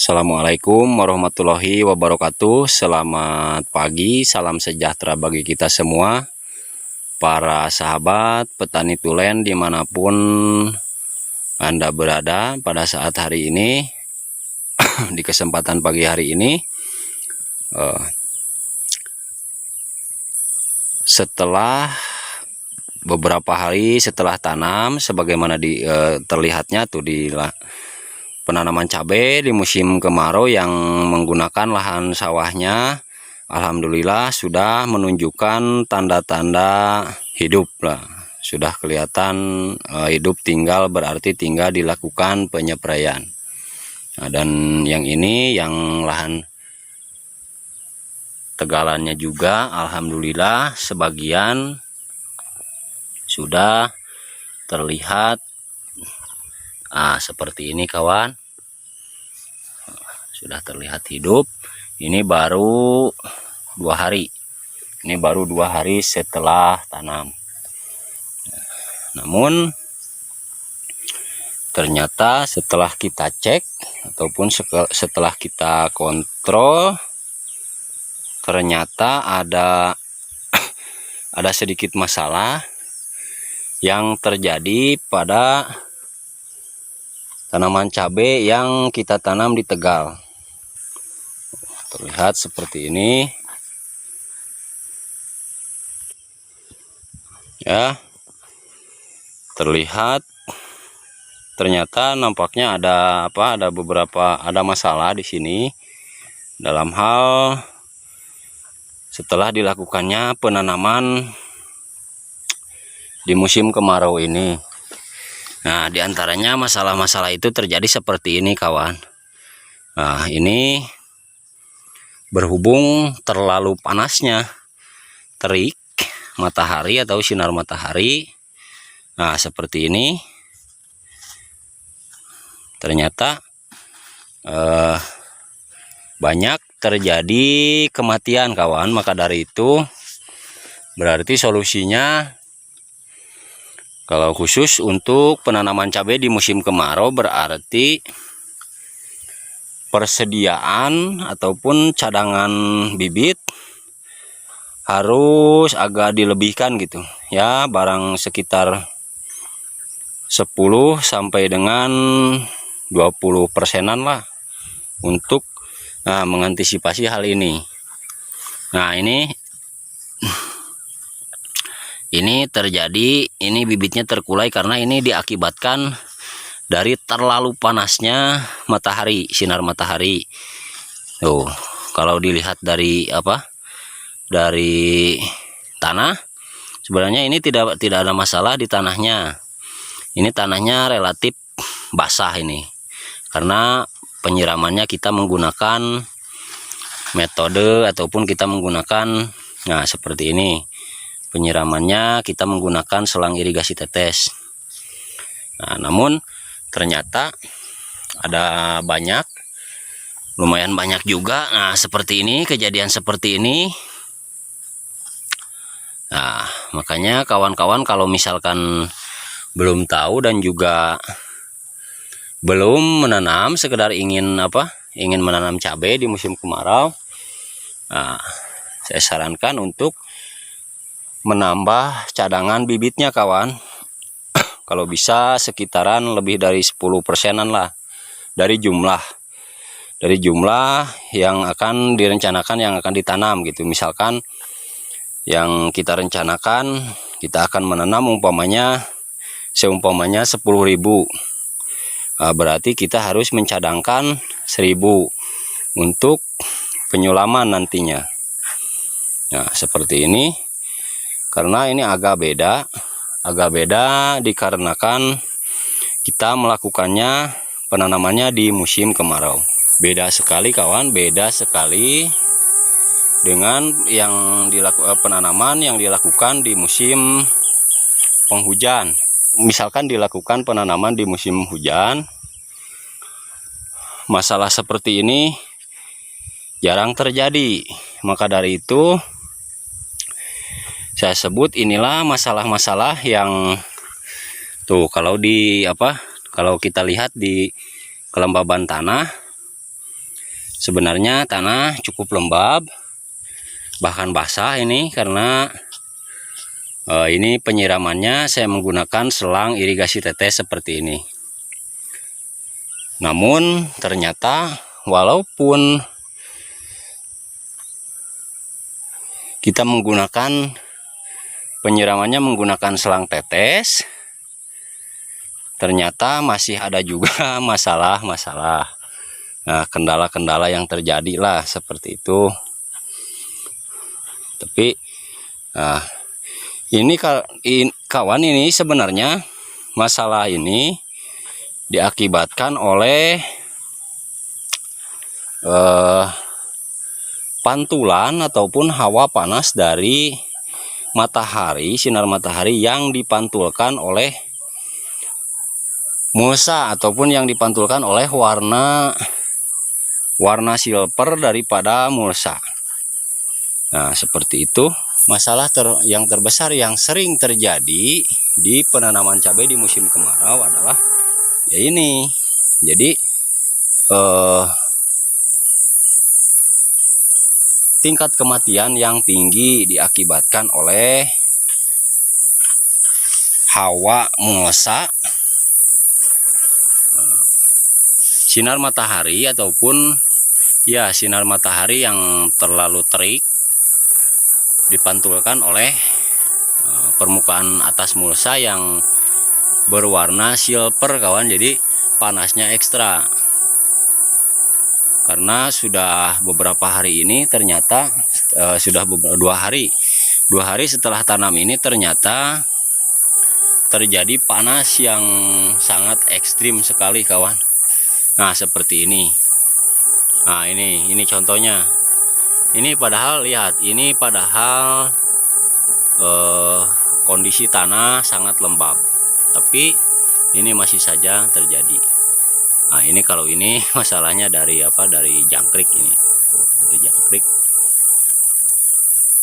Assalamualaikum warahmatullahi wabarakatuh. Selamat pagi, salam sejahtera bagi kita semua, para sahabat petani tulen dimanapun Anda berada pada saat hari ini. Di kesempatan pagi hari ini, setelah beberapa hari setelah tanam, sebagaimana terlihatnya tuh di penanaman cabai di musim kemarau yang menggunakan lahan sawahnya, alhamdulillah sudah menunjukkan tanda-tanda hidup lah. Sudah kelihatan hidup, berarti tinggal dilakukan penyepraian. Nah, dan yang ini yang lahan tegalannya juga alhamdulillah sebagian sudah terlihat seperti ini kawan, sudah terlihat hidup. Ini baru 2 hari, ini baru 2 hari setelah tanam. Namun ternyata setelah kita cek ataupun setelah kita kontrol, ternyata ada sedikit masalah yang terjadi pada tanaman cabai yang kita tanam di Tegal. Terlihat seperti ini ya, terlihat ternyata nampaknya ada masalah di sini dalam hal setelah dilakukannya penanaman di musim kemarau ini. Nah, diantaranya masalah-masalah itu terjadi seperti ini kawan. Nah, ini berhubung terlalu panasnya terik matahari atau sinar matahari, nah seperti ini, ternyata banyak terjadi kematian kawan. Maka dari itu berarti solusinya, kalau khusus untuk penanaman cabai di musim kemarau, berarti persediaan ataupun cadangan bibit harus agak dilebihkan gitu ya, barang sekitar 10 sampai dengan 20%-an lah untuk mengantisipasi hal ini. Nah, ini terjadi, ini bibitnya terkulai karena ini diakibatkan dari terlalu panasnya matahari, sinar matahari. Tuh, kalau dilihat dari dari tanah, sebenarnya ini tidak ada masalah di tanahnya. Ini tanahnya relatif basah ini, karena penyiramannya kita menggunakan metode ataupun kita menggunakan seperti ini. Penyiramannya kita menggunakan selang irigasi tetes. Nah, namun ternyata ada lumayan banyak juga. Nah, seperti ini, kejadian seperti ini. Nah, makanya kawan-kawan kalau misalkan belum tahu dan juga belum menanam, sekedar ingin menanam cabai di musim kemarau, nah, saya sarankan untuk menambah cadangan bibitnya kawan. Kalau bisa sekitaran lebih dari 10%-an lah dari jumlah yang akan direncanakan, yang akan ditanam gitu. Misalkan yang kita rencanakan, kita akan menanam seumpamanya 10.000, berarti kita harus mencadangkan 1.000 untuk penyulaman nantinya. Nah, seperti ini. Karena ini agak beda dikarenakan kita melakukannya penanamannya di musim kemarau. Beda sekali kawan, beda sekali dengan yang penanaman yang dilakukan di musim penghujan. Misalkan dilakukan penanaman di musim hujan, masalah seperti ini jarang terjadi. Maka dari itu saya sebut inilah masalah-masalah yang tuh kalau kita lihat di kelembaban tanah, Sebenarnya tanah cukup lembab, bahkan basah ini karena ini penyiramannya saya menggunakan selang irigasi tetes seperti ini. Namun ternyata walaupun kita menggunakan penyiramannya menggunakan selang tetes, ternyata masih ada juga masalah-masalah. Nah, kendala-kendala yang terjadi lah seperti itu. Tapi ini kawan, ini sebenarnya masalah ini diakibatkan oleh pantulan ataupun hawa panas dari matahari, sinar matahari yang dipantulkan oleh mulsa ataupun yang dipantulkan oleh warna silver daripada mulsa. Nah, seperti itu. Masalah yang terbesar yang sering terjadi di penanaman cabai di musim kemarau adalah ya ini. Jadi tingkat kematian yang tinggi diakibatkan oleh hawa mulsa, sinar matahari ataupun ya sinar matahari yang terlalu terik dipantulkan oleh permukaan atas mulsa yang berwarna silver kawan. Jadi panasnya ekstra karena sudah beberapa hari ini ternyata sudah 2 hari setelah tanam ini ternyata terjadi panas yang sangat ekstrim sekali kawan. Nah, seperti ini. Nah, ini contohnya. Ini padahal lihat, ini padahal kondisi tanah sangat lembab, tapi ini masih saja terjadi. Nah, ini kalau ini masalahnya dari dari jangkrik ini. Dari jangkrik.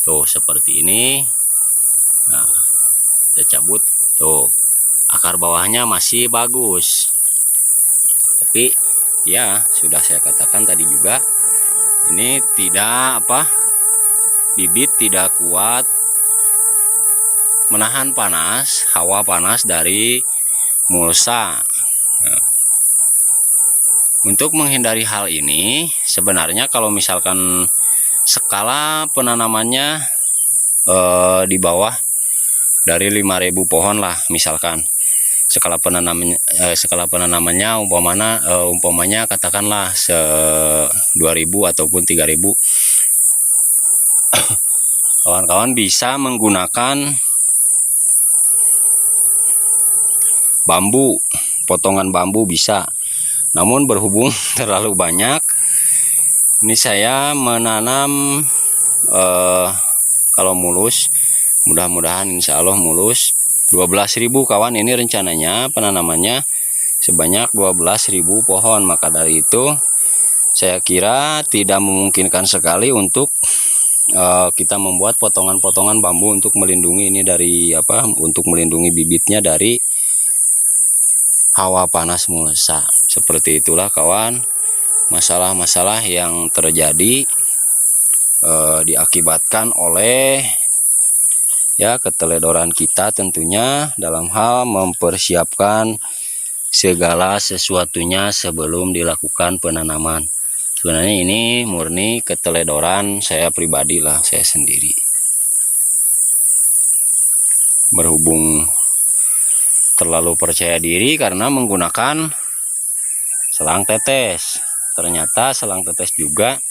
Tuh, seperti ini. Nah, kita cabut. Tuh, akar bawahnya masih bagus. Tapi ya, sudah saya katakan tadi juga, ini tidak bibit tidak kuat menahan panas, hawa panas dari mulsa. Nah, untuk menghindari hal ini, sebenarnya kalau misalkan skala penanamannya di bawah dari 5.000 pohon lah, misalkan skala penanamannya umpamanya katakanlah 2.000 ataupun 3.000, kawan-kawan bisa menggunakan bambu, potongan bambu bisa. Namun berhubung terlalu banyak, ini saya menanam kalau mulus, mudah-mudahan insya Allah mulus 12.000 kawan. Ini rencananya penanamannya sebanyak 12.000 pohon. Maka dari itu saya kira tidak memungkinkan sekali untuk kita membuat potongan-potongan bambu untuk melindungi ini dari untuk melindungi bibitnya dari hawa panas mulsa. Seperti itulah kawan, masalah-masalah yang terjadi diakibatkan oleh keteledoran kita tentunya dalam hal mempersiapkan segala sesuatunya sebelum dilakukan penanaman. Sebenarnya ini murni keteledoran saya pribadi lah, saya sendiri. Berhubung terlalu percaya diri karena menggunakan selang tetes. Ternyata selang tetes juga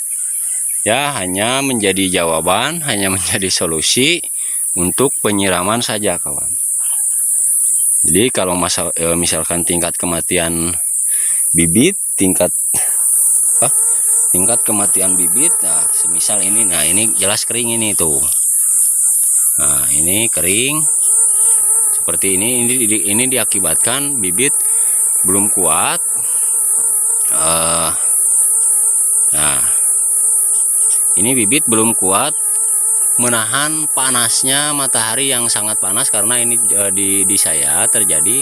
hanya menjadi jawaban, hanya menjadi solusi untuk penyiraman saja kawan. Jadi kalau misalkan tingkat kematian bibit, tingkat kematian bibit, nah semisal ini, nah ini jelas kering ini tuh. Nah, ini kering seperti ini diakibatkan bibit belum kuat. Nah, ini bibit belum kuat menahan panasnya matahari yang sangat panas karena ini di saya terjadi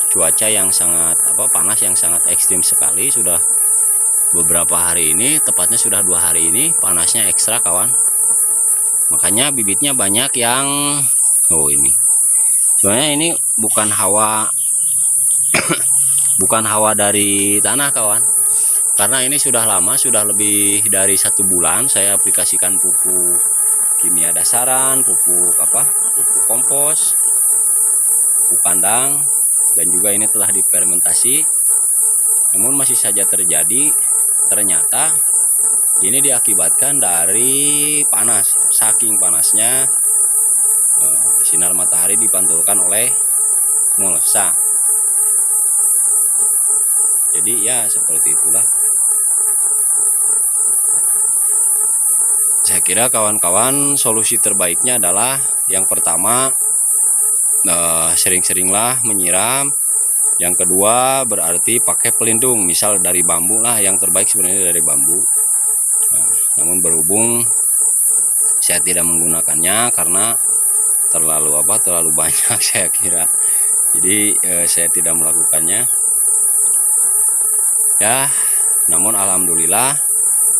cuaca yang sangat panas yang sangat ekstrim sekali. Sudah beberapa hari ini, tepatnya sudah 2 hari ini panasnya ekstra kawan. Makanya bibitnya banyak yang ini. Sebenarnya ini bukan hawa dari tanah kawan. Karena ini sudah lama, sudah lebih dari 1 bulan saya aplikasikan pupuk kimia dasaran, pupuk kompos, pupuk kandang, dan juga ini telah difermentasi. Namun masih saja ternyata ini diakibatkan dari panas. Saking panasnya sinar matahari dipantulkan oleh mulsa. Jadi ya seperti itulah. Saya kira kawan-kawan solusi terbaiknya adalah yang pertama, sering-seringlah menyiram. Yang kedua berarti pakai pelindung, misal dari bambu lah, yang terbaik sebenarnya dari bambu. Namun berhubung saya tidak menggunakannya karena terlalu banyak saya kira, jadi saya tidak melakukannya ya. Namun alhamdulillah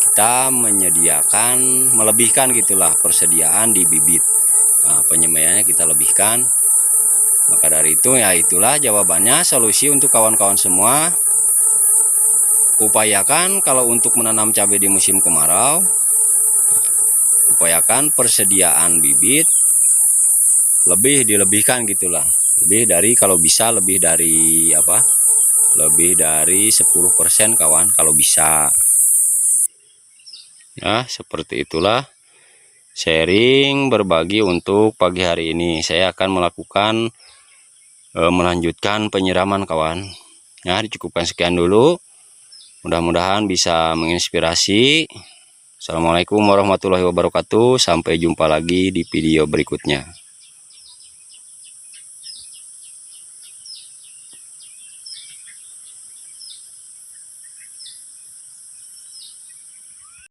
kita melebihkan gitulah persediaan di bibit. Penyemaiannya kita lebihkan. Maka dari itu ya itulah jawabannya, solusi untuk kawan-kawan semua. Upayakan kalau untuk menanam cabai di musim kemarau, upayakan persediaan bibit dilebihkan gitulah. Lebih dari, kalau bisa lebih dari 10% kawan kalau bisa. Ya, seperti itulah sharing berbagi untuk pagi hari ini. Saya akan melanjutkan penyiraman kawan. Ya, dicukupkan sekian dulu. Mudah-mudahan bisa menginspirasi. Assalamualaikum warahmatullahi wabarakatuh. Sampai jumpa lagi di video berikutnya.